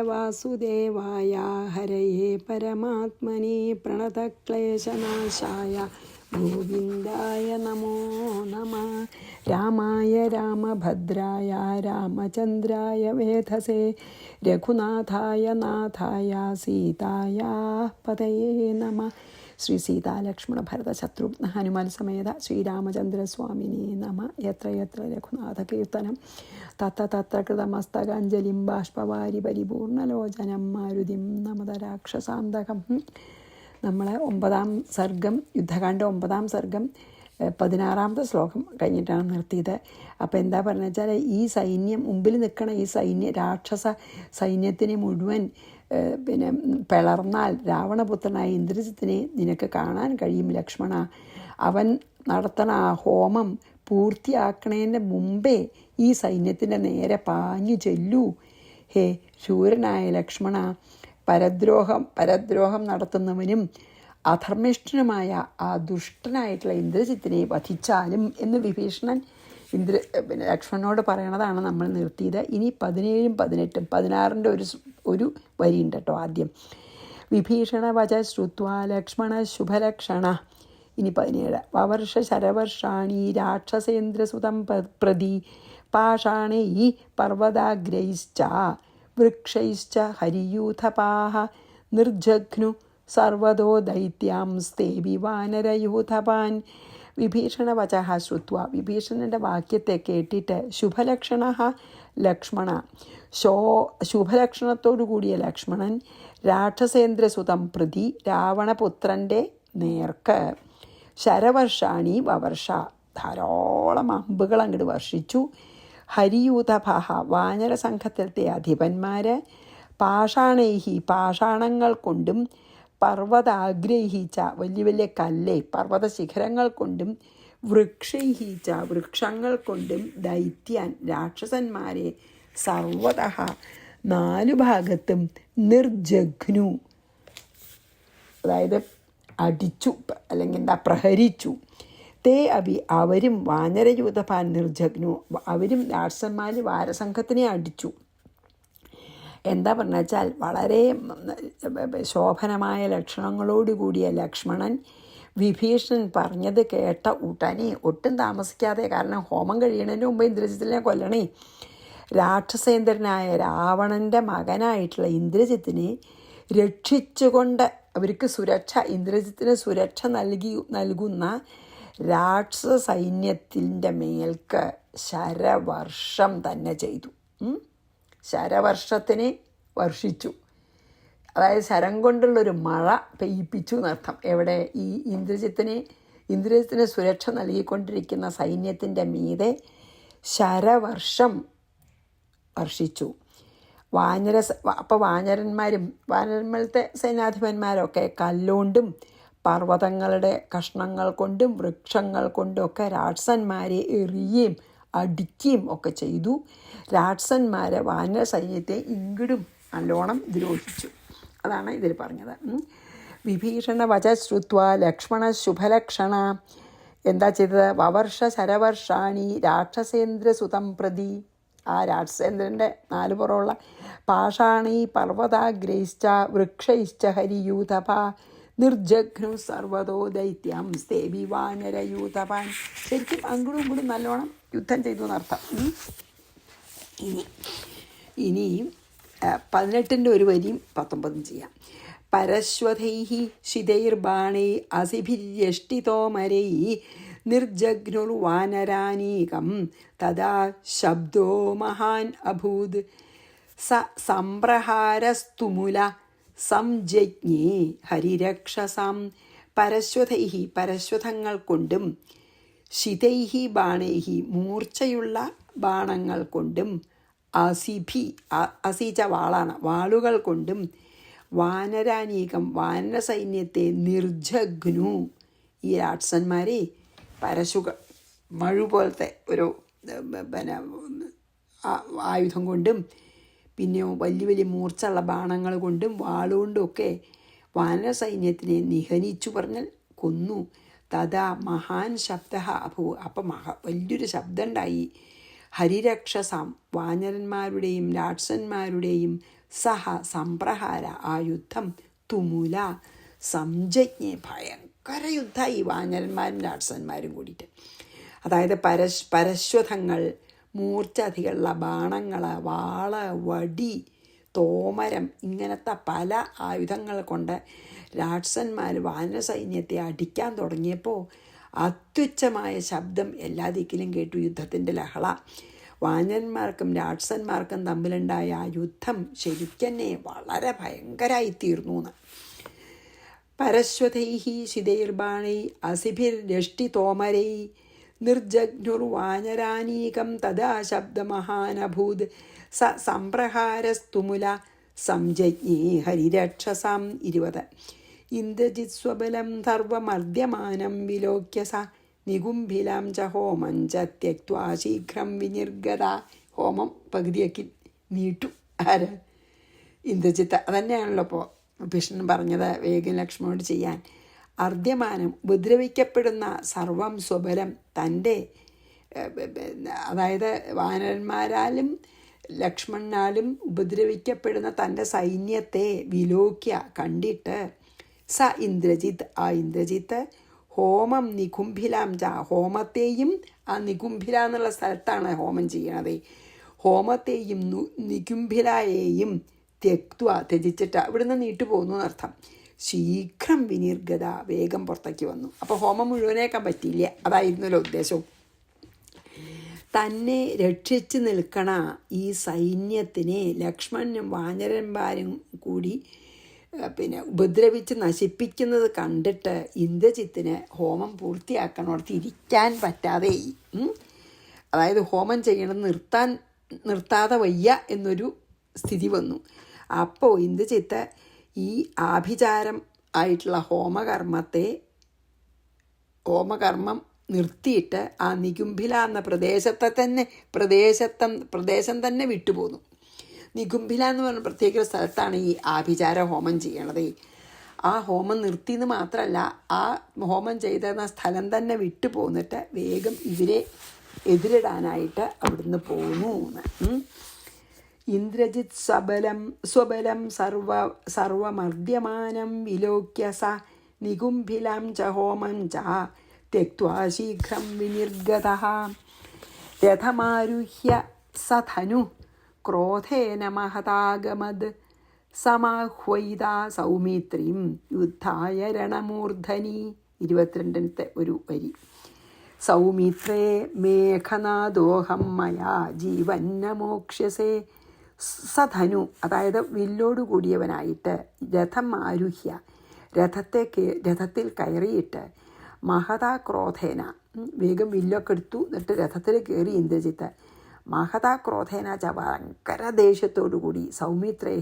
വാസുദേവായ ഹരയേ പരമാത്മനെ പ്രണതക്ലേശനാശായ ഗോവിന്ദായ നമോ നമഃ. രാമായ രാമഭദ്രായ രാമചന്ദ്രായ വേധസേ രഘുനാഥായ നാഥായ സീതായ പതയേ നമഃ. ശ്രീ സീതാലക്ഷ്മണ ഭരത ശത്രുഘ്ന ഹനുമാൻ സമേത ശ്രീരാമചന്ദ്രസ്വാമിനേ നമ. യത്ര യത്ര രഘുനാഥ കീർത്തനം തത്ര തത്ര കൃതമസ്തകാഞ്ജലിം ബാഷ്പവാരി പരിപൂർണലോചനം മാരുതിം നമത രാക്ഷസാന്തകം. നമ്മൾ 9-ാം സർഗം, യുദ്ധകാണ്ഡ 9-ാം സർഗം 16-ാമത്തെ ശ്ലോകം കഴിഞ്ഞിട്ടാണ് നിർത്തിയത്. അപ്പോൾ എന്താ പറഞ്ഞു വെച്ചാൽ, ഈ സൈന്യം മുമ്പിൽ നിൽക്കണ ഈ രാക്ഷസ സൈന്യത്തിനെ മുഴുവൻ പിളർന്നാൽ രാവണപുത്രനായ ഇന്ദ്രജിത്തിനെ നിനക്ക് കാണാൻ കഴിയും ലക്ഷ്മണ. അവൻ നടത്തണ ആ ഹോമം പൂർത്തിയാക്കണതിന് മുമ്പേ ഈ സൈന്യത്തിൻ്റെ നേരെ പാഞ്ഞു ചെല്ലൂ. ഹേ ശൂരനായ ലക്ഷ്മണ, പരദ്രോഹം നടത്തുന്നവനും അധർമ്മിഷ്ഠനുമായ ആ ദുഷ്ടനായിട്ടുള്ള ഇന്ദ്രജിത്തിനെ വധിച്ചാലും എന്ന് വിഭീഷണൻ ലക്ഷ്മണനോട് പറയണതാണ് നമ്മൾ നിർത്തിയത്. ഇനി 17-ഉം 18-ഉം 16-ൻ്റെ ഒരു വരിയുണ്ട് കേട്ടോ. ആദ്യം വിഭീഷണ വച ശ്രുത്വാ ലക്ഷ്മണ ശുഭലക്ഷണ. ഇനി 17. വവർഷ ശരവർഷാണി രാക്ഷസേന്ദ്രസുതം പ്രതി പാഷാണൈ പർവ്വതാഗ്രൈശ്ച വൃക്ഷൈശ്ച ഹരിയൂഥപാഃ നിർജഘ്നു സർവതോ ദൈത്യാംസ്തേവി വാനരയൂഥപാൻ. വിഭീഷണ വചഃ ശ്രുത്വ, വിഭീഷണൻ്റെ വാക്യത്തെ കേട്ടിട്ട് ശുഭലക്ഷണ ലക്ഷ്മണ, ശുഭലക്ഷണത്തോടു കൂടിയ ലക്ഷ്മണൻ രാക്ഷസേന്ദ്രസുതം പ്രതി രാവണപുത്രൻ്റെ നേർക്ക് ശരവർഷാണി വവർഷ, ധാരാളം അമ്പുകൾ അങ്ങോട്ട് വർഷിച്ചു. ഹരിയൂഥഭാഹ, വാനര സംഘത്തിലത്തെ അധിപന്മാർ പാഷാണൈഹി, പാഷാണങ്ങൾ കൊണ്ടും പർവ്വതാഗ്രഹിച്ച, വലിയ വലിയ കല്ല് പർവ്വത ശിഖരങ്ങൾ കൊണ്ടും വൃക്ഷൈഹിച്ച, വൃക്ഷങ്ങൾ കൊണ്ടും ദൈത്യാൻ, രാക്ഷസന്മാരെ സർവതഃ 4 ഭാഗത്തും നിർജഘ്നു, അതായത് അടിച്ചു, അല്ലെങ്കിൽ എന്താ പ്രഹരിച്ചു. തേ അഭി, അവരും വാനരയൂഥപാൻ നിർജഘ്നു, അവരും രാക്ഷസന്മാർ വാരസംഘത്തിനെ അടിച്ചു. എന്താ പറഞ്ഞു വെച്ചാൽ, വളരെ ശോഭനമായ ലക്ഷണങ്ങളോടുകൂടിയ ലക്ഷ്മണൻ വിഭീഷണൻ പറഞ്ഞത് കേട്ട ഉടനെ ഒട്ടും താമസിക്കാതെ, കാരണം ഹോമം കഴിയണതിന് മുമ്പ് ഇന്ദ്രജിത്തിനെ കൊല്ലണേ, രാക്ഷസേന്ദ്രനായ രാവണൻ്റെ മകനായിട്ടുള്ള ഇന്ദ്രജിത്തിനെ രക്ഷിച്ചുകൊണ്ട് അവർക്ക് സുരക്ഷ, ഇന്ദ്രജിത്തിന് സുരക്ഷ നൽകുന്ന രാക്ഷസ സൈന്യത്തിൻ്റെ മേൽക്ക് ശരവർഷം തന്നെ ചെയ്തു. ശരവർഷത്തിനെ വർഷിച്ചു, അതായത് ശരം കൊണ്ടുള്ളൊരു മഴ പെയ്യിപ്പിച്ചു എന്നർത്ഥം. എവിടെ? ഈ ഇന്ദ്രജിത്തിന് സുരക്ഷ നൽകിക്കൊണ്ടിരിക്കുന്ന സൈന്യത്തിൻ്റെ മീതെ ശരവർഷം വർഷിച്ചു. അപ്പോൾ വാനരന്മാരത്തെ സൈന്യാധിപന്മാരൊക്കെ കല്ലുകൊണ്ടും പർവ്വതങ്ങളുടെ കഷ്ണങ്ങൾ കൊണ്ടും വൃക്ഷങ്ങൾ കൊണ്ടും ഒക്കെ രാക്ഷസന്മാരെ എറിയുകയും അടിക്കുകയും ഒക്കെ ചെയ്തു. രാക്ഷസന്മാർ വാനര സൈന്യത്തെ ഇങ്ങടും നല്ലോണം ദ്രോഹിച്ചു. അതാണ് ഇതിൽ പറഞ്ഞത്. വിഭീഷണ വച ശ്രുത്വ ലക്ഷ്മണ ശുഭലക്ഷണ എന്താ ചെയ്തത്? വവർഷ ശരവർഷാണി രാക്ഷസേന്ദ്രസുതം പ്രതി, ആ രാക്ഷസേന്ദ്രൻ്റെ 4 പുറമുള്ള പാഷാണി പർവ്വതാഗ്രൈശ്ച വൃക്ഷൈശ്ച ഹരിയൂഥപ നിർജഘ്നു സർവതോ ദൈത്യം സ്തേവി വാനരയൂഥപാൻ. ശരിക്കും അങ്ങോട്ടും ഇങ്ങോട്ടും നല്ലോണം യുദ്ധം ചെയ്തു എന്നർത്ഥം. ഇനി 18-ൻ്റെ ഒരു വരിയും 19 ചെയ്യാം. പരശ്വതൈഹി ശിതൈർബാണൈ അസിഭിര്യഷ്ടിതോമരൈ നിർജഘ്നുർവാനരാനീകം തഥാ ശബ്ദോ മഹാൻ അഭൂത് സംപ്രഹാരസ്തുമുല സംജജ്ഞേ ഹരിരക്ഷസാം. പരശ്വതൈഹി, പരശ്വതങ്ങൾ കൊണ്ടും, ശിതൈഹി ബാണൈഹി, മൂർച്ചയുള്ള ബാണങ്ങൾ കൊണ്ടും, അസീച്ച വാളാണ്, വാളുകൾ കൊണ്ടും, വാനരാനീകം, വാനര സൈന്യത്തെ നിർജഘ്നു, ഈ രാക്ഷസന്മാരെ മഴു പോലത്തെ ഒരു ആയുധം കൊണ്ടും, പിന്നെയോ വലിയ വലിയ മൂർച്ചയുള്ള ബാണങ്ങൾ കൊണ്ടും വാളുകൊണ്ടും ഒക്കെ വാനര സൈന്യത്തിനെ നിഹനിച്ചു, പറഞ്ഞാൽ കൊന്നു. തഥാ മഹാൻ ശബ്ദ അഭൂ, അപ്പം വലിയൊരു ശബ്ദം ഉണ്ടായി. ഹരിരക്ഷസാം, വാനരന്മാരുടെയും രാക്ഷസന്മാരുടെയും സഹ സംപ്രഹാര, ആ യുദ്ധം തുമുല സംജജ്ഞെ, ഭയങ്കര യുദ്ധമായി വാനരന്മാരും രാക്ഷസന്മാരും കൂടിയിട്ട്. അതായത് പരശ്വതങ്ങൾ, മൂർച്ഛധികളുള്ള ബാണങ്ങൾ, വാള്, വടി, തോമരം, ഇങ്ങനത്തെ പല ആയുധങ്ങൾ കൊണ്ട് രാക്ഷസന്മാർ വാനര സൈന്യത്തെ അടിക്കാൻ തുടങ്ങിയപ്പോൾ അത്യുച്ചമായ ശബ്ദം എല്ലാ ദിക്കിലും കേട്ടു. യുദ്ധത്തിൻ്റെ ലഹള. വാനരന്മാർക്കും രാക്ഷസന്മാർക്കും തമ്മിലുണ്ടായ ആ യുദ്ധം ശരിക്കന്നെ വളരെ ഭയങ്കരമായിത്തീർന്നു എന്ന്. പരശ്വതൈഹി ശിതൈർബാണൈ അസിഭിർരഷ്ടി തോമരൈ നിർജഗ്നുർവാനരാനീകം തഥാ ശബ്ദമഹാനഭൂത് സ സംപ്രഹാരസ്തുമുല സംജജ്ഞേ ഹരിരക്ഷസാം. 20. ഇന്ദ്രജിത് സ്വബലം സർവമർദ്യമാനം വിലോക്യ സ നികുംഭിലാം ച ഹോമം ച ത്യക്ത്വാ ശീഘ്രം വിനിർഗത. ഹോമം പകുതിയാക്കി നീട്ടു. ആര്? ഇന്ദ്രജിത്ത്. അതന്നെയാണല്ലോ ഇപ്പോൾ ഭീഷ്ണൻ പറഞ്ഞത് വേഗം ലക്ഷ്മണനോട് ചെയ്യാൻ. അർദ്യമാനം, ഉപദ്രവിക്കപ്പെടുന്ന സർവം സ്വബലം, തൻ്റെ അതായത് വാനരന്മാരാലും ലക്ഷ്മണനാലും ഉപദ്രവിക്കപ്പെടുന്ന തൻ്റെ സൈന്യത്തെ വിലോക്യ, കണ്ടിട്ട്, സ ഇന്ദ്രജിത്ത്, ആ ഇന്ദ്രജിത്ത്, ഹോമം നികുംഭിലാം ച, ഹോമത്തെയും, ആ നികുംഭില എന്നുള്ള സ്ഥലത്താണ് ഹോമം ചെയ്യണത്, ഹോമത്തെയും നികുംഭിലയെയും ത്യക്ത്വ, ത്യജിച്ചിട്ട് ഇവിടുന്ന് നീട്ടുപോകുന്നു എന്നർത്ഥം. ശീഘ്രം വിനിർഗത, വേഗം പുറത്തേക്ക് വന്നു. അപ്പോൾ ഹോമം മുഴുവനേക്കാൻ പറ്റിയില്ല, അതായിരുന്നല്ലോ ഉദ്ദേശവും. തന്നെ രക്ഷിച്ച് നിൽക്കണ ഈ സൈന്യത്തിനെ ലക്ഷ്മണനും വാനരന്മാരും കൂടി ഉപദ്രവിച്ച് നശിപ്പിക്കുന്നത് കണ്ടിട്ട് ഇന്ദ്രജിത്തിന് ഹോമം പൂർത്തിയാക്കണോടത്ത് ഇരിക്കാൻ പറ്റാതെ, അതായത് ഹോമം ചെയ്യണം നിർത്താതെ വയ്യ എന്നൊരു സ്ഥിതി വന്നു. അപ്പോൾ ഇന്ദ്രജിത്ത് ഈ ആഭിചാരം ആയിട്ടുള്ള ഹോമകർമ്മം നിർത്തിയിട്ട് ആ നികുംഭില എന്ന പ്രദേശം തന്നെ വിട്ടുപോന്നു. നികുംഭില എന്ന് പറഞ്ഞ പ്രത്യേക സ്ഥലത്താണ് ഈ ആഭിചാര ഹോമം ചെയ്യണത്. ആ ഹോമം നിർത്തിയെന്ന് മാത്രമല്ല, ആ ഹോമം ചെയ്തിരുന്ന സ്ഥലം തന്നെ വിട്ടു പോന്നിട്ട് വേഗം ഇവരെ എതിരിടാനായിട്ട് അവിടുന്ന് പോന്നു. ഇന്ദ്രജിത് സ്വബലം സർവമർദ്യമാനം വിലോക്യ സ നികുംഭിലാം ച ഹോമം ച ത്യക്ത്വാ ശീഘ്രം വിനിർഗതഃ. രഥമാരുഹ്യ സധനു ക്രോധേന മഹതാഗമദ് സമാഹ്വൈതാ സൗമിത്രീം യുദ്ധായ രണമൂർധനി. 22ാമത്തെ ഒരു വരി. സൗമിത്രേ മേഘനാദോഹം മയാ ജീവന്ന മോക്ഷ്യസേ. സധനു, അതായത് വില്ലോട് കൂടിയവനായിട്ട്, രഥം ആരുഹ്യ, രഥത്തിൽ കയറിയിട്ട്, മഹതാ ക്രോധേന, വേഗം വില്ലൊക്കെ എടുത്തു, എന്നിട്ട് രഥത്തിൽ കയറി ഇന്ദ്രജിത്ത്. മഹതാ ക്രോധേന ച, ഭയങ്കര ദേഷ്യത്തോടു കൂടി, സൗമിത്രേ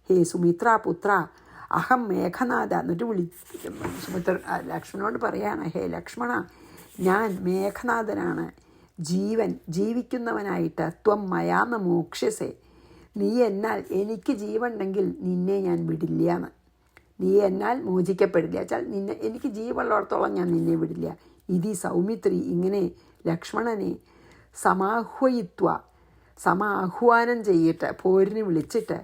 ഹേ സുമിത്രാപുത്ര അഹം മേഘനാഥ, എന്നിട്ട് ലക്ഷ്മണനോട് പറയാണ്, ഹേ ലക്ഷ്മണ, ഞാൻ മേഘനാഥനാണ്, ജീവിക്കുന്നവനായിട്ട്, ത്വം മയാന്ന മോക്ഷ്യസേ, നീ എന്നാൽ, എനിക്ക് ജീവനുണ്ടെങ്കിൽ നിന്നെ ഞാൻ വിടില്ല എന്ന്, നീ എന്നാൽ മോചിക്കപ്പെടില്ല വെച്ചാൽ എനിക്ക് ജീവനുള്ളിടത്തോളം ഞാൻ നിന്നെ വിടില്ല. ഇതി സൗമിത്രി, ഇങ്ങനെ ലക്ഷ്മണനെ സമാഹ്വാനം ചെയ്തിട്ട്, പോരിന് വിളിച്ചിട്ട്,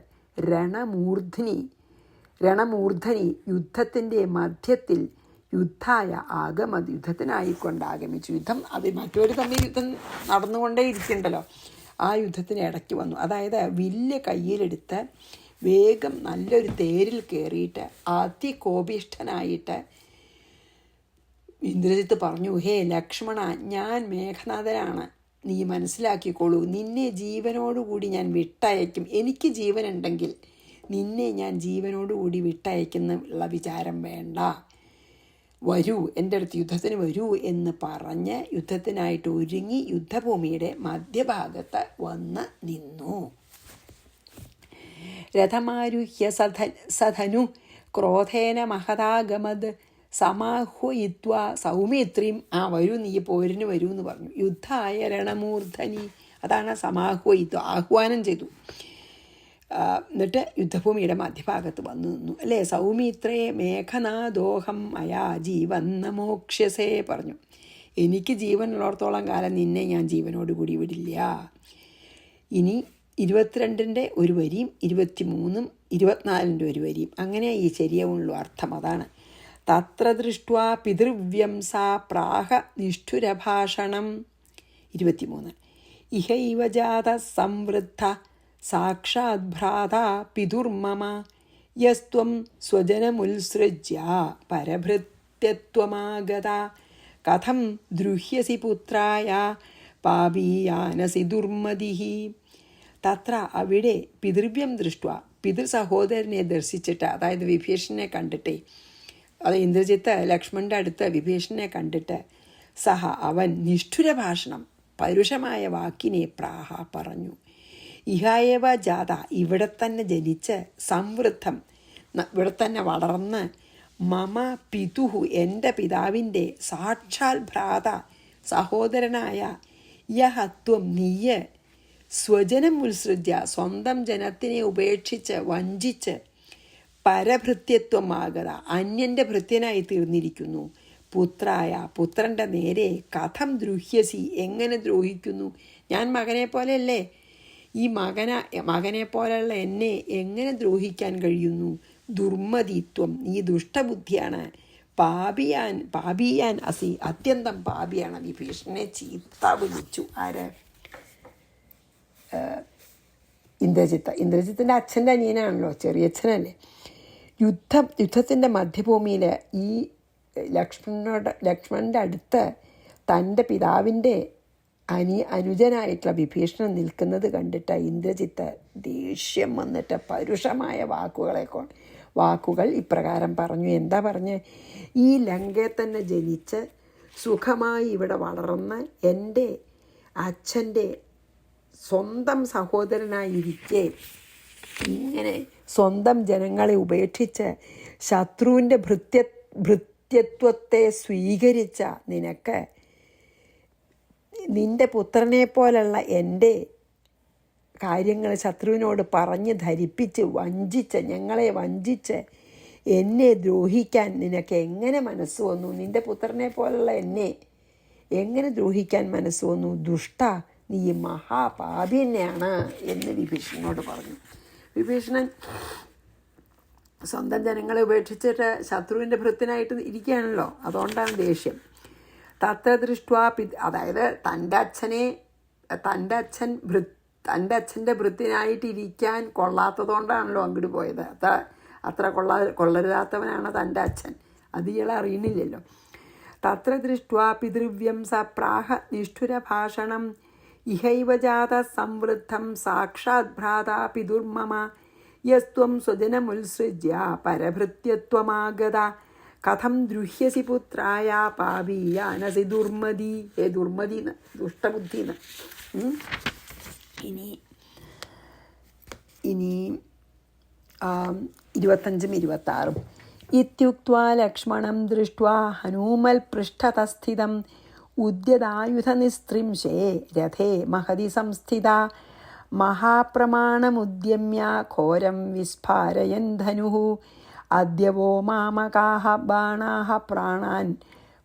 രണമൂർധനി യുദ്ധത്തിൻ്റെ മധ്യത്തിൽ യുദ്ധായ ആഗമത്, യുദ്ധത്തിനായിക്കൊണ്ട് ആഗമിച്ചു. യുദ്ധം അത് മറ്റൊരു തമ്മിൽ യുദ്ധം നടന്നുകൊണ്ടേ ഇരിക്കണ്ടല്ലോ, ആ യുദ്ധത്തിന് ഇടയ്ക്ക് വന്നു. അതായത് വില്ല് കയ്യിലെടുത്ത് വേഗം നല്ലൊരു തേരിൽ കയറിയിട്ട് അതികോപിഷ്ഠനായിട്ട് ഇന്ദ്രജിത്ത് പറഞ്ഞു, ഹേ ലക്ഷ്മണ, ഞാൻ മേഘനാഥനാണ്, നീ മനസ്സിലാക്കിക്കോളൂ, നിന്നെ ജീവനോടുകൂടി ഞാൻ വിട്ടയക്കും, എനിക്ക് ജീവനുണ്ടെങ്കിൽ നിന്നെ ഞാൻ ജീവനോടുകൂടി വിട്ടയക്കുന്നുള്ള വിചാരം വേണ്ട, വരൂ, എൻ്റെ അടുത്ത് യുദ്ധത്തിന് വരൂ എന്ന് പറഞ്ഞ് യുദ്ധത്തിനായിട്ട് ഒരുങ്ങി യുദ്ധഭൂമിയുടെ മധ്യഭാഗത്ത് വന്ന് നിന്നു. രഥമാരുഹ്യ സധനു ക്രോധേന മഹതാഗമത് സമാഹ്വയിത്വാ സൗമിത്രീം, വരൂ, നീ പോരിന് വരൂ എന്ന് പറഞ്ഞു. യുദ്ധായ രണമൂർധനി, അതാണ് സമാഹ്വയിത്വ, ആഹ്വാനം ചെയ്തു. എന്നിട്ട് യുദ്ധഭൂമിയുടെ മധ്യഭാഗത്ത് വന്നു നിന്നു, അല്ലേ. സൗമിത്രേ മേഘനാദോഹം മയാ ജീവന്ന മോക്ഷ്യസേ പറഞ്ഞു, എനിക്ക് ജീവനുള്ളിടത്തോളം കാലം നിന്നെ ഞാൻ ജീവനോടുകൂടി വിടില്ല. ഇനി 22ൻ്റെ ഒരു വരിയും 23ഉം 24ൻ്റെ ഒരു വരിയും. അങ്ങനെ ഈ ശരിയുള്ള അർത്ഥം അതാണ്. തത്ര ദൃഷ്ട്വാ പിതൃവ്യം സാ പ്രാഹ നിഷ്ഠുരഭാഷണം. 23 ഇഹൈവ ജാത സംവൃദ്ധ സാക്ഷാത് ഭ്രാതാ പിതുർമമ യസ്ത്വം സ്വജനമുത്സൃജ്യ പരഭൃത്യത്വമാഗത കഥം ദ്രുഹ്യസി പുത്രായ പാപീയാനസി ദുർമതിഃ. തത്ര അവിടെ പിതൃവ്യം ദൃഷ്ട്വ പിതൃ സഹോദരനെ ദർശിച്ചിട്ട്, അതായത് വിഭീഷണനെ കണ്ടിട്ടേ, അത് ഇന്ദ്രജിത്ത് ലക്ഷ്മണൻ്റെ അടുത്ത് വിഭീഷണനെ കണ്ടിട്ട് സഹ അവൻ നിഷ്ഠുരഭാഷണം പരുഷമായ വാക്കിനെ പ്രാഹ പറഞ്ഞു. ഇഹായവ ജാത ഇവിടെ തന്നെ ജനിച്ച് സംവൃദ്ധം ഇവിടെ തന്നെ വളർന്ന് മമ പിതുഹു എൻ്റെ പിതാവിൻ്റെ സാക്ഷാൽ ഭ്രാത സഹോദരനായ യഹത്വം നീയ് സ്വജനം ഉത്സൃജ്യ സ്വന്തം ജനത്തിനെ ഉപേക്ഷിച്ച് വഞ്ചിച്ച് പരഭൃത്യത്വമാകത അന്യൻ്റെ ഭൃത്യനായി തീർന്നിരിക്കുന്നു. പുത്രായ പുത്രൻ്റെ നേരെ കഥം ദ്രുഹ്യസി എങ്ങനെ ദ്രോഹിക്കുന്നു? ഞാൻ മകനെ പോലെയല്ലേ, ഈ മകനെ പോലെയുള്ള എന്നെ എങ്ങനെ ദ്രോഹിക്കാൻ കഴിയുന്നു? ദുർമതിത്വം നീ ദുഷ്ടബുദ്ധിയാണ്. പാപിയാൻ അസി അത്യന്തം പാപിയാണ്. വിഭീഷണനെ ചീത്ത വിളിച്ചു. ആര്? ഇന്ദ്രജിത്തിൻ്റെ അച്ഛൻ്റെ അനിയനാണല്ലോ, ചെറിയച്ഛനല്ലേ. യുദ്ധത്തിൻ്റെ മധ്യഭൂമിയിൽ ഈ ലക്ഷ്മണൻ്റെ അടുത്ത് തൻ്റെ പിതാവിൻ്റെ അനുജനായിട്ടുള്ള വിഭീഷണൻ നിൽക്കുന്നത് കണ്ടിട്ട് ഇന്ദ്രജിത്ത് ദേഷ്യം വന്നിട്ട് പരുഷമായ വാക്കുകൾ ഇപ്രകാരം പറഞ്ഞു. എന്താ പറഞ്ഞ്? ഈ ലങ്കയിൽ തന്നെ ജനിച്ച് സുഖമായി ഇവിടെ വളർന്ന് എൻ്റെ അച്ഛൻ്റെ സ്വന്തം സഹോദരനായിരിക്കെ ഇങ്ങനെ സ്വന്തം ജനങ്ങളെ ഉപേക്ഷിച്ച് ശത്രുവിൻ്റെ ഭൃത്യത്വത്തെ സ്വീകരിച്ച നിനക്ക് നിൻ്റെ പുത്രനെ പോലുള്ള എൻ്റെ കാര്യങ്ങൾ ശത്രുവിനോട് പറഞ്ഞ് ധരിപ്പിച്ച് ഞങ്ങളെ വഞ്ചിച്ച് എന്നെ ദ്രോഹിക്കാൻ നിനക്ക് എങ്ങനെ മനസ്സ് വന്നു? നിൻ്റെ പുത്രനെ പോലുള്ള എന്നെ എങ്ങനെ ദ്രോഹിക്കാൻ മനസ്സ് വന്നു? ദുഷ്ട, നീ മഹാപാപി തന്നെയാണ് എന്ന് വിഭീഷണനോട് പറഞ്ഞു. വിഭീഷണൻ സ്വന്തം ജനങ്ങളെ ഉപേക്ഷിച്ചിട്ട് ശത്രുവിൻ്റെ ഭൃത്യനായിട്ട് ഇരിക്കുകയാണല്ലോ, അതുകൊണ്ടാണ് ദേഷ്യം. തത്ര ദൃഷ്ട്വാ അതായത് തൻ്റെ അച്ഛൻ്റെ ഭൃത്യനായിട്ട് ഇരിക്കാൻ കൊള്ളാത്തതുകൊണ്ടാണല്ലോ അങ്ങോട്ട് പോയത്. അത്ര കൊള്ളരുതാത്തവനാണ് തൻ്റെ അച്ഛൻ, അത് ഇയാൾ അറിയണില്ലല്ലോ. തത്ര ദൃഷ്ട്വാ പിതൃവ്യം സ പ്രാഹ നിഷ്ഠുരഭാഷണം ഇഹൈവ ജാത സംവൃദ്ധം സാക്ഷാത് ഭ്രാതാ പിതുർമമ യസ്ത്വം സ്വജനമുത്സൃജ്യ പരഭൃത്യത്വമാഗത കഥം ദ്രുഹ്യസി പുത്രായ പാപീയാനസി ദുർമതി. ദുർമതി ദുഷ്ടബുദ്ധിന്ന്. ഇനി 25ഉം 26ഉം ഇത്യുക്ത്വാ ലക്ഷ്മണം ദൃഷ്ട്വാ ഹനൂമൽ പൃഷ്ഠതസ്ഥിതം ഉദ്യതായുധനിസ്ത്രിംശേ രഥേ മഹതി സംസ്ഥിത മഹാപ്രമാണമുദ്യമ്യ ഘോരം വിസ്ഫാരയൻ ധനുഃ അദ്യവോ മാമകാഹ ബാണാഹ പ്രാണാൻ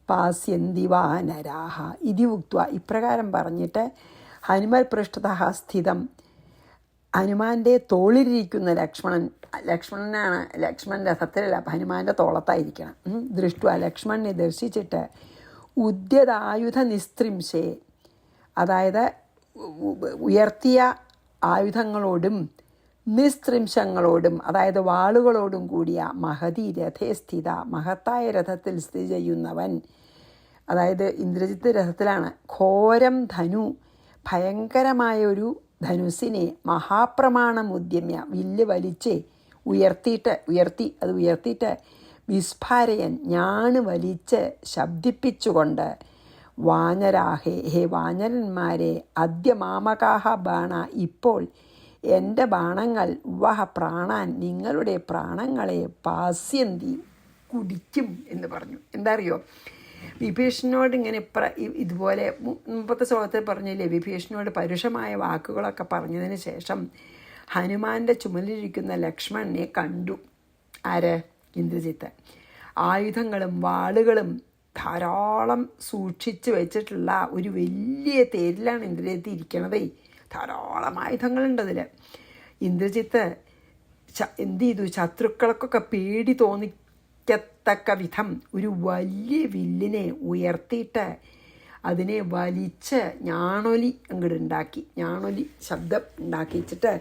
പാസ്യന്തി വാനരാഹ ഇതി ഉക്ത്വ. ഇപ്രകാരം പറഞ്ഞിട്ട് ഹനുമൽ പൃഷ്ഠതഃ സ്ഥിതം ഹനുമാൻ്റെ തോളിലിരിക്കുന്ന ലക്ഷ്മണൻ രഥത്തിലല്ല, ഹനുമാൻ്റെ തോളത്തായിരിക്കണം. ദൃഷ്ട്വ ലക്ഷ്മണനെ ദർശിച്ചിട്ട് ഉദ്യതായുധ നിസ്ത്രിംശേ, അതായത് ഉയർത്തിയ ആയുധങ്ങളോടും നിസ്ത്രിംശങ്ങളോടും അതായത് വാളുകളോടും കൂടിയ മഹതി രഥേ സ്ഥിത മഹത്തായ രഥത്തിൽ സ്ഥിതി ചെയ്യുന്നവൻ, അതായത് ഇന്ദ്രജിത്ത് രഥത്തിലാണ്. ഘോരം ധനു ഭയങ്കരമായൊരു ധനുസിനെ മഹാപ്രമാണം ഉദ്യമ്യ വില്ല് വലിച്ച് ഉയർത്തിയിട്ട് വിസ്ഫാരയൻ ഞാണ് വലിച്ച് ശബ്ദിപ്പിച്ചുകൊണ്ട് വാനരാഹേ ഹേ വാനരന്മാരെ അദ്യ മാമകാഹ ബാണ ഇപ്പോൾ എൻ്റെ ബാണങ്ങൾ വഹ പ്രാണാൻ നിങ്ങളുടെ പ്രാണങ്ങളെ പാസ്യന്തി കുടിക്കും എന്ന് പറഞ്ഞു. എന്താ അറിയോ, വിഭീഷണനോട് ഇങ്ങനെ ഇതുപോലെ മുമ്പത്തെ ശ്ലോകത്തിൽ പറഞ്ഞില്ലേ, വിഭീഷണനോട് പരുഷമായ വാക്കുകളൊക്കെ പറഞ്ഞതിന് ശേഷം ഹനുമാൻ്റെ ചുമലിരിക്കുന്ന ലക്ഷ്മണനെ കണ്ടു. ആര്? ഇന്ദ്രജിത്ത്. ആയുധങ്ങളും വാളുകളും ധാരാളം സൂക്ഷിച്ച് വെച്ചിട്ടുള്ള ഒരു വലിയ തേരിലാണ് ഇന്ദ്രജിത്ത് ഇരിക്കണതേ. ധാരാളം ആയുധങ്ങളുണ്ട് അതിൽ. ഇന്ദ്രജിത്ത് എന്ത് ചെയ്തു, ശത്രുക്കൾക്കൊക്കെ പേടി തോന്നിക്കത്തക്ക വിധം ഒരു വലിയ വില്ലിനെ ഉയർത്തിയിട്ട് അതിനെ വലിച്ച് ഞാണൊലി അങ്ങോട്ട് ഉണ്ടാക്കി, ഞാണൊലി ശബ്ദം ഉണ്ടാക്കിച്ചിട്ട്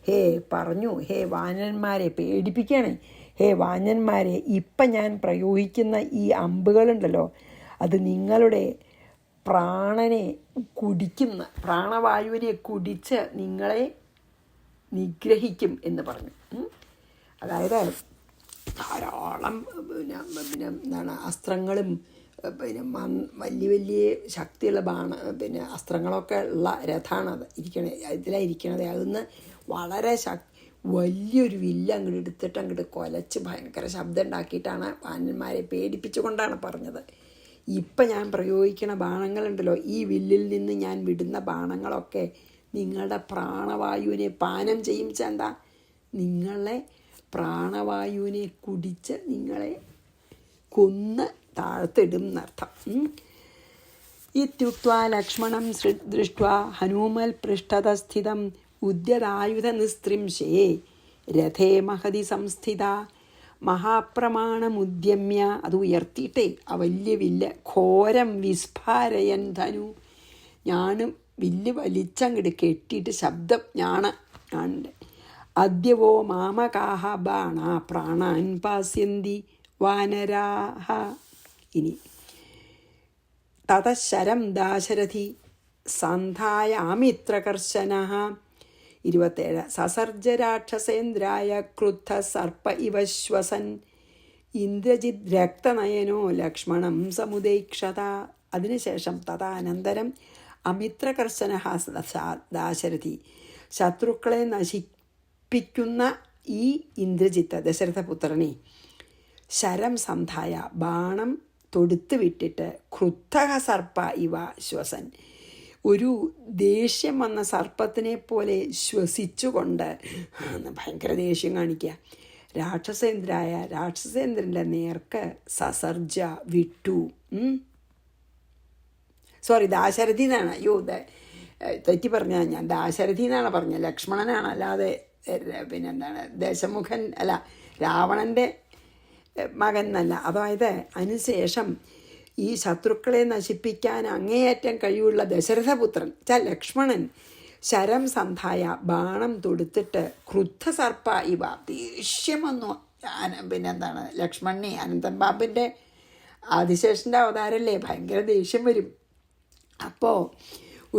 ഹേ പറഞ്ഞു, ഹേ വാനന്മാരെ പേടിപ്പിക്കണേ, ഹേ വാനന്മാരെ, ഇപ്പം ഞാൻ പ്രയോഗിക്കുന്ന ഈ അമ്പുകളുണ്ടല്ലോ അത് നിങ്ങളുടെ പ്രാണനെ കുടിക്കുന്ന, പ്രാണവായുവിനെ കുടിച്ച് നിങ്ങളെ നിഗ്രഹിക്കും എന്ന് പറഞ്ഞു. അതായത് ധാരാളം എന്താണ് അസ്ത്രങ്ങളും വലിയ വലിയ ശക്തിയുള്ള അസ്ത്രങ്ങളൊക്കെ ഉള്ള രഥമാണ് ഇതിലായിരിക്കണത്. അതിന്ന് വളരെ വലിയൊരു വില്ല അങ്ങോട്ട് എടുത്തിട്ട് അങ്ങോട്ട് കൊലച്ച് ഭയങ്കര ശബ്ദം ഉണ്ടാക്കിയിട്ടാണ് വാനന്മാരെ പേടിപ്പിച്ചുകൊണ്ടാണ് പറഞ്ഞത്. ഇപ്പം ഞാൻ പ്രയോഗിക്കണ ബാണങ്ങളുണ്ടല്ലോ, ഈ വില്ലിൽ നിന്ന് ഞാൻ വിടുന്ന ബാണങ്ങളൊക്കെ നിങ്ങളുടെ പ്രാണവായുവിനെ പാനം ചെയ്യും. എന്താ, നിങ്ങളെ പ്രാണവായുവിനെ കുടിച്ച് നിങ്ങളെ കൊന്ന് താഴ്ത്തിടും എന്നർത്ഥം. ഇത്യുക്ത്വാ ലക്ഷ്മണം ദൃഷ്ട്വാ ഹനുമൽ പൃഷ്ഠതസ്ഥിതം ഉദ്യതായുധ നിസ്ത്രിംശേ രഥേ മഹതി സംസ്ഥിത മഹാപ്രമാണമുദ്യമ്യ, അത് ഉയർത്തിയിട്ടേ ആ വലിയ വില്ല് ഘോരം വിസ്ഫാരയൻ ധനു, ഞാനും വില്ല് വലിച്ചങ്ങോട്ട് കെട്ടിയിട്ട് ശബ്ദം ഞാനുണ്ട്. അദ്യവോ മാമകാഹ ബാണ പ്രാണാൻ പാസ്യന്തി വാനരാഹ. ഇനി തതശരം ദാശരഥി സന്ധായാമിത്രകർശന. 27 സസർജ രാക്ഷസേന്ദ്രായ ക്രുദ്ധ സർപ്പ ഇവ ശ്വസൻ ഇന്ദ്രജിത് രക്തനയനോ ലക്ഷ്മണം സമുദൈക്ഷത. അതിനുശേഷം തദാനന്തരം അമിത്രകർശന ദാശരഥി, ശത്രുക്കളെ നശിപ്പിക്കുന്ന ഈ ഇന്ദ്രജിത്ത് ദശരഥപുത്രനെ ശരം സന്ധായ ബാണം തൊടുത്ത് വിട്ടിട്ട് ക്രുദ്ധ സർപ്പ ഇവ ശ്വസൻ, ഒരു ദേഷ്യം വന്ന സർപ്പത്തിനെ പോലെ ശ്വസിച്ചുകൊണ്ട് ഭയങ്കര ദേഷ്യം കാണിക്കുക. രാക്ഷസേന്ദ്രൻ്റെ നേർക്ക് സസർജ വിട്ടു. സോറി, ദാശരഥി എന്നാണ്. തെറ്റി പറഞ്ഞാൽ ഞാൻ, ദാശരഥി എന്നാണ് പറഞ്ഞത്, ലക്ഷ്മണനാണ്, അല്ലാതെ ദശമുഖൻ അല്ല, രാവണൻ്റെ മകൻ എന്നല്ല. അതായത് അതിനുശേഷം ഈ ശത്രുക്കളെ നശിപ്പിക്കാൻ അങ്ങേയറ്റം കഴിവുള്ള ദശരഥപുത്രൻ ലക്ഷ്മണൻ ശരം സന്ധായ ബാണം തൊടുത്തിട്ട് ക്രുദ്ധ സർപ്പ ഇവ, ദേഷ്യം വന്നു. ലക്ഷ്മണനെ, അനന്തമ്പാമ്പിൻ്റെ ആദിശേഷൻ്റെ അവതാരമല്ലേ, ഭയങ്കര ദേഷ്യം വരും. അപ്പോൾ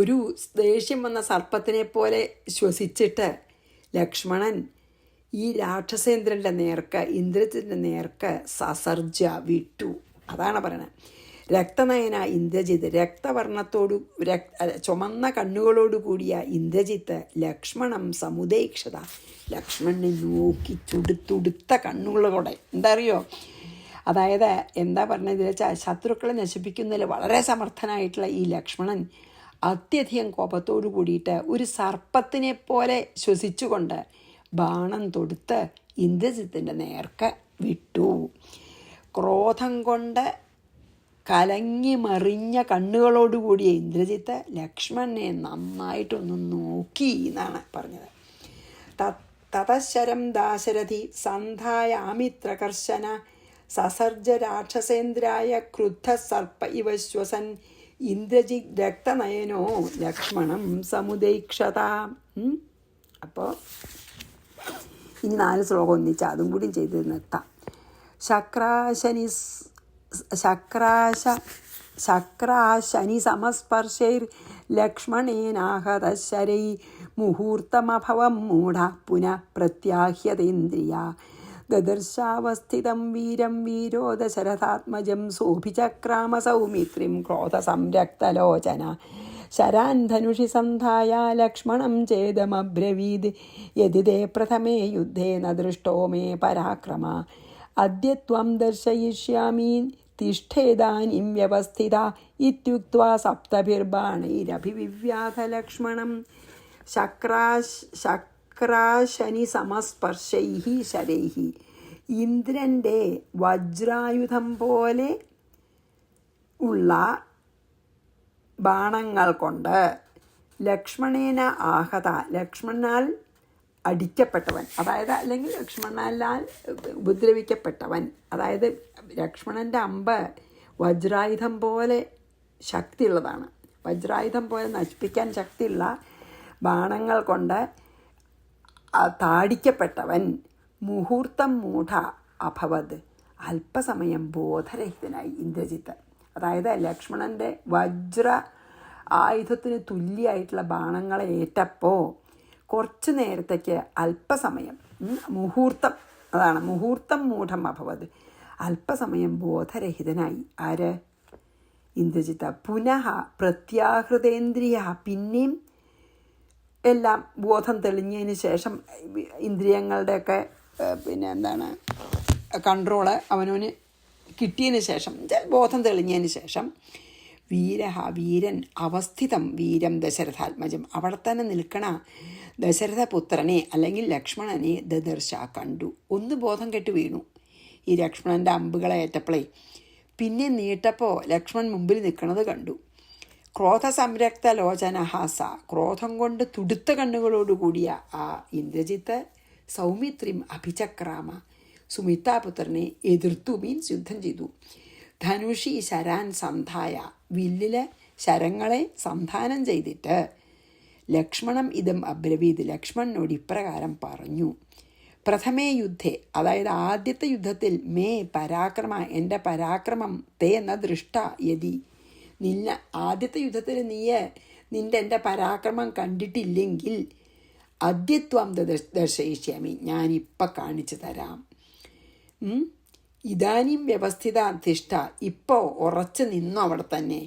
ഒരു ദേഷ്യം വന്ന സർപ്പത്തിനെ പോലെ ശ്വസിച്ചിട്ട് ലക്ഷ്മണൻ ഈ രാക്ഷസേന്ദ്രൻ്റെ നേർക്ക്, ഇന്ദ്രജിത്തിൻ്റെ നേർക്ക് സസർജ വിട്ടു. അതാണ് പറയണത്. രക്തനയന ഇന്ദ്രജിത്ത്, രക്തവർണ്ണത്തോടു ചുമന്ന കണ്ണുകളോടു കൂടിയ ഇന്ദ്രജിത്ത് ലക്ഷ്മണം സമുദൈക്ഷത, ലക്ഷ്മണനെ നോക്കി തുടുത്ത കണ്ണുകളോടെ. എന്താ അറിയോ, അതായത് എന്താ പറഞ്ഞതെന്ന് വെച്ചാൽ ശത്രുക്കളെ നശിപ്പിക്കുന്നതിൽ വളരെ സമർത്ഥനായിട്ടുള്ള ഈ ലക്ഷ്മണൻ അത്യധികം കോപത്തോടു കൂടിയിട്ട് ഒരു സർപ്പത്തിനെ പോലെ ശ്വസിച്ചുകൊണ്ട് ബാണം തൊടുത്ത് ഇന്ദ്രജിത്തിൻ്റെ നേർക്ക് വിട്ടു. ക്രോധം കൊണ്ട് കലങ്ങി മറിഞ്ഞ കണ്ണുകളോടുകൂടിയ ഇന്ദ്രജിത്ത് ലക്ഷ്മണനെ നന്നായിട്ടൊന്ന് നോക്കി എന്നാണ് പറഞ്ഞത്. തതശരം ദാശരഥി സന്ധായാമിത്രകർശന സസർജ രാക്ഷസേന്ദ്രായ ക്രുദ്ധ സർപ്പ ഇവ ശ്വസൻ ഇന്ദ്രജിത് രക്തനയനോ ലക്ഷ്മണം സമുദൈക്ഷത. അപ്പോൾ ഇനി 4 ശ്ലോകം ഒന്നിച്ച് അതും കൂടി ചെയ്ത് നിർത്താം. ശക്രാശനി സമസ്പർശൈർ ലക്ഷ്മണേനാഹതശരൈ മുഹൂർത്തമഭവം മൂഢ പുനഃ പ്രത്യാഹ്യതേന്ദ്രിയ ദദർശാവസ്ഥിതം വീരം വീരോ ദശരഥാത്മജം സോഭിചക്രാമ സൗമിത്രിം ക്രോധസംരക്തലോചന ശരാൻ ധനുഷി സന്ധായ ലക്ഷ്മണം ചേദമബ്രവീദ് യദി തേ പ്രഥമേ യുദ്ധേ ന ദൃഷ്ടോ മേ പരാക്രമ അദ്യ ത്വം ദർശയിഷ്യാമി തിഷ്ഠേദാനിം വ്യവസ്ഥിത ഇത്യുക്ത്വാ സപ്തഭിർബാണൈരഭിവിവ്യാധ ലക്ഷ്മണം ശക്രാശനി സമസ്പർശൈഃ ശരൈഃ. ഇന്ദ്രൻ്റെ വജ്രായുധം പോലെ ഉള്ള ബാണങ്ങൾ കൊണ്ട് ലക്ഷ്മണേന ആഹത, ലക്ഷ്മണനാൽ അടിക്കപ്പെട്ടവൻ, അതായത് അല്ലെങ്കിൽ ലക്ഷ്മണനാൽ ഉപദ്രവിക്കപ്പെട്ടവൻ, അതായത് ലക്ഷ്മണൻ്റെ അമ്പ് വജ്രായുധം പോലെ ശക്തിയുള്ളതാണ്. വജ്രായുധം പോലെ നശിപ്പിക്കാൻ ശക്തിയുള്ള ബാണങ്ങൾ കൊണ്ട് താടിക്കപ്പെട്ടവൻ. മുഹൂർത്തം മൂഢ അഭവത്, അല്പസമയം ബോധരഹിതനായി ഇന്ദ്രജിത്ത്. അതായത് ലക്ഷ്മണൻ്റെ വജ്ര ആയുധത്തിന് തുല്യമായിട്ടുള്ള ബാണങ്ങളെ ഏറ്റപ്പോൾ കുറച്ച് നേരത്തേക്ക് അല്പസമയം, മുഹൂർത്തം, അതാണ് മുഹൂർത്തം മൂഢം അഭവത്, അല്പസമയം ബോധരഹിതനായി. ആര്? ഇന്ദ്രജിത്ത്. പുനഃ പ്രത്യാഹൃതേന്ദ്രിയ, പിന്നെയും എല്ലാം ബോധം തെളിഞ്ഞതിന് ശേഷം, ഇന്ദ്രിയങ്ങളുടെയൊക്കെ കൺട്രോള് അവനവന് കിട്ടിയതിന് ശേഷം, ബോധം തെളിഞ്ഞതിന് ശേഷം, വീരൻ അവസ്ഥിതം വീരം ദശരഥാത്മജം, അവിടെ തന്നെ നിൽക്കണ ദശരഥപുത്രനെ അല്ലെങ്കിൽ ലക്ഷ്മണനെ ദദർശ കണ്ടു. ഒന്ന് ബോധം കെട്ട് വീണു ഈ ലക്ഷ്മണൻ്റെ അമ്പുകളെ ഏറ്റപ്പോഴേ. പിന്നെ നീട്ടപ്പോൾ ലക്ഷ്മൺ മുമ്പിൽ നിൽക്കുന്നത് കണ്ടു. ക്രോധസംരക്ത ലോചനഹാസ, ക്രോധം കൊണ്ട് തുടുത്ത കണ്ണുകളോടുകൂടിയ ആ ഇന്ദ്രജിത്ത് സൗമിത്രിം അഭിചക്രാമ, സുമിത്രാപുത്രനെ എതിർത്തു, മീൻസ് യുദ്ധം ചെയ്തു. ധനുഷി ശരാൻ സന്ധായ, വില്ലിലെ ശരങ്ങളെ സന്ധാനം ചെയ്തിട്ട് ലക്ഷ്മണം ഇതം അബ്രവീത്, ലക്ഷ്മണനോട് ഇപ്രകാരം പറഞ്ഞു. പ്രഥമേ യുദ്ധേ, അതായത് ആദ്യത്തെ യുദ്ധത്തിൽ, മേ പരാക്രമ, എൻ്റെ പരാക്രമം തേ എന്ന ദൃഷ്ട യതി, ആദ്യത്തെ യുദ്ധത്തിൽ നിന്റെ എൻ്റെ പരാക്രമം കണ്ടിട്ടില്ലെങ്കിൽ അദ്യത്വം ദർശയിഷ്യാമി, ഞാനിപ്പം കാണിച്ചു തരാം. ഇതാനും വ്യവസ്ഥിത തിഷ്ഠ, ഇപ്പോൾ ഉറച്ചു നിന്നു അവിടെ തന്നെ.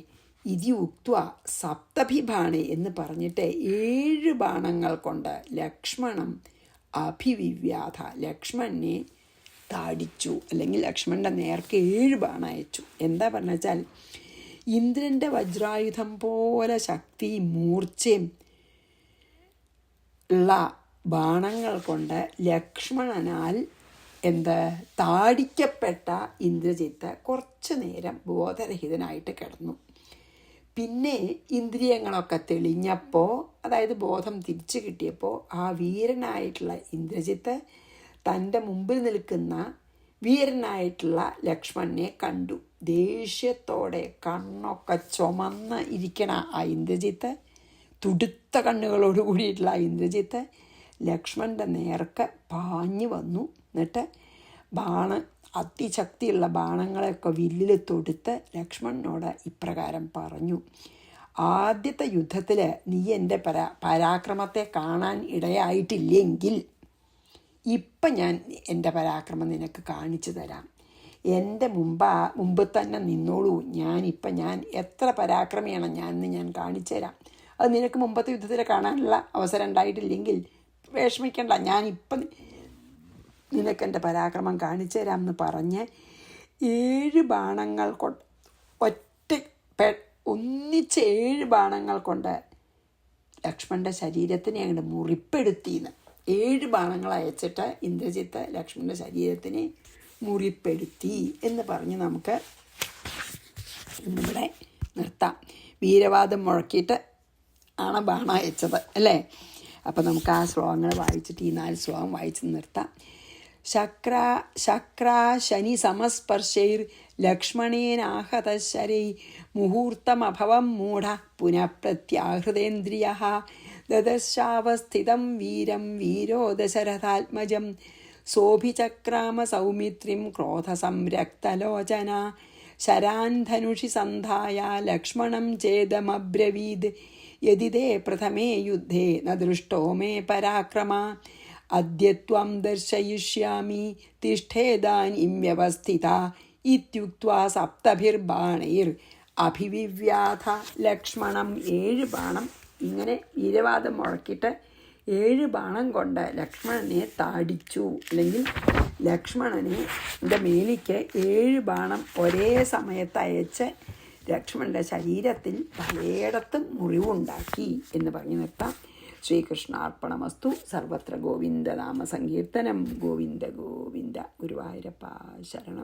ഇതി ഉക്ത്വ സപ്തഭിബാണേ എന്ന് പറഞ്ഞിട്ട് 7 ബാണങ്ങൾ കൊണ്ട് ലക്ഷ്മണം അഭിവിവ്യാധ, ലക്ഷ്മണനെ താടിച്ചു, അല്ലെങ്കിൽ ലക്ഷ്മണൻ്റെ നേർക്ക് 7 ബാണം അയച്ചു. എന്താ പറഞ്ഞു വെച്ചാൽ, ഇന്ദ്രൻ്റെ വജ്രായുധം പോലെ ശക്തി മൂർച്ചയും ഉള്ള ബാണങ്ങൾ കൊണ്ട് ലക്ഷ്മണനാൽ താടിക്കപ്പെട്ട ഇന്ദ്രജിത്ത് കുറച്ചു നേരം ബോധരഹിതനായിട്ട് കിടന്നു. പിന്നെ ഇന്ദ്രിയങ്ങളൊക്കെ തെളിഞ്ഞപ്പോൾ, അതായത് ബോധം തിരിച്ചു കിട്ടിയപ്പോൾ, ആ വീരനായിട്ടുള്ള ഇന്ദ്രജിത്ത് തൻ്റെ മുമ്പിൽ നിൽക്കുന്ന വീരനായിട്ടുള്ള ലക്ഷ്മണനെ കണ്ടു. ദേഷ്യത്തോടെ കണ്ണൊക്കെ ചുമന്ന് ഇരിക്കണ ആ ഇന്ദ്രജിത്ത്, തുടുത്ത കണ്ണുകളോട് കൂടിയിട്ടുള്ള ആ ഇന്ദ്രജിത്ത് ലക്ഷ്മണൻ്റെ നേർക്ക് പാഞ്ഞു വന്നു. എന്നിട്ട് അതിശക്തിയുള്ള ബാണങ്ങളെയൊക്കെ വില്ലിൽ തൊടുത്ത് ലക്ഷ്മണനോട് ഇപ്രകാരം പറഞ്ഞു. ആദ്യത്തെ യുദ്ധത്തിൽ നീ എൻ്റെ പരാക്രമത്തെ കാണാൻ ഇടയായിട്ടില്ലെങ്കിൽ ഇപ്പം ഞാൻ എൻ്റെ പരാക്രമം നിനക്ക് കാണിച്ചു തരാം. എൻ്റെ മുമ്പ് തന്നെ നിന്നോളൂ. ഞാൻ എത്ര പരാക്രമിയാണ് ഞാൻ കാണിച്ചു തരാം. അത് നിനക്ക് മുമ്പത്തെ യുദ്ധത്തിൽ കാണാനുള്ള അവസരം ഉണ്ടായിട്ടില്ലെങ്കിൽ വിഷമിക്കണ്ട, ഞാനിപ്പം നിനക്കെൻ്റെ പരാക്രമം കാണിച്ചു തരാം എന്ന് പറഞ്ഞ് 7 ബാണങ്ങൾ കൊണ്ട് ഒന്നിച്ച് 7 ബാണങ്ങൾ കൊണ്ട് ലക്ഷ്മണൻ്റെ ശരീരത്തിനെ അങ്ങോട്ട് മുറിപ്പെടുത്തിയെന്ന്. 7 ബാണങ്ങൾ അയച്ചിട്ട് ഇന്ദ്രജിത്ത് ലക്ഷ്മണൻ്റെ ശരീരത്തിനെ മുറിപ്പെടുത്തി എന്ന് പറഞ്ഞ് നമുക്ക് ഇന്നിവിടെ നിർത്താം. വീരവാദം മുഴക്കിയിട്ട് ആണ് ബാണം അയച്ചത് അല്ലേ. അപ്പം നമുക്ക് ആ ശ്ലോകങ്ങൾ വായിച്ചിട്ട് ഈ 4 ശ്ലോകം വായിച്ച് നിർത്താം. ശക്രാ ശനി സമസ്പർശൈർ ലക്ഷ്മണേനാഹതശരൈ മുഹൂർത്തമഭവം മൂഢ പുനഃ പ്രത്യാഹൃതേന്ദ്രിയ ദദശാവസ്ഥിതം വീരം വീരോ ദശരഥാത്മജം സോഭിചക്രാമ സൗമിത്രിം ക്രോധസംരക്തലോചന ശരാൻ ധനുഷി സന്ധായ ലക്ഷ്മണം ചേദമബ്രവീദ് യദിതേ പ്രഥമേ യുദ്ധേ ന ദൃഷ്ടോ മേ പരാക്രമ അദ്യത്വം ദർശയിഷ്യാമി തിഷ്ഠേദാനീം വ്യവസ്ഥിത ഇത്യുക്ത്വാ സപ്തഭിർബാണൈർ അഭിവിവ്യാധ ലക്ഷ്മണം. 7 ബാണം ഇങ്ങനെ വീരവാദം മുഴക്കിയിട്ട് 7 ബാണം കൊണ്ട് ലക്ഷ്മണനെ താടിച്ചു, അല്ലെങ്കിൽ ലക്ഷ്മണൻ്റെ മേനിക്ക് 7 ബാണം ഒരേ സമയത്ത് അയച്ച് ലക്ഷ്മണൻ്റെ ശരീരത്തിൽ പലയിടത്തും മുറിവുണ്ടാക്കി എന്ന് പറഞ്ഞു നിർത്താം. ശ്രീകൃഷ്ണാർപ്പണമസ്തു. സർവത്ര ഗോവിന്ദനാമ സങ്കീർത്തനം. ഗോവിന്ദ ഗോവിന്ദ. ഗുരുവായൂരപ്പ ശരണം.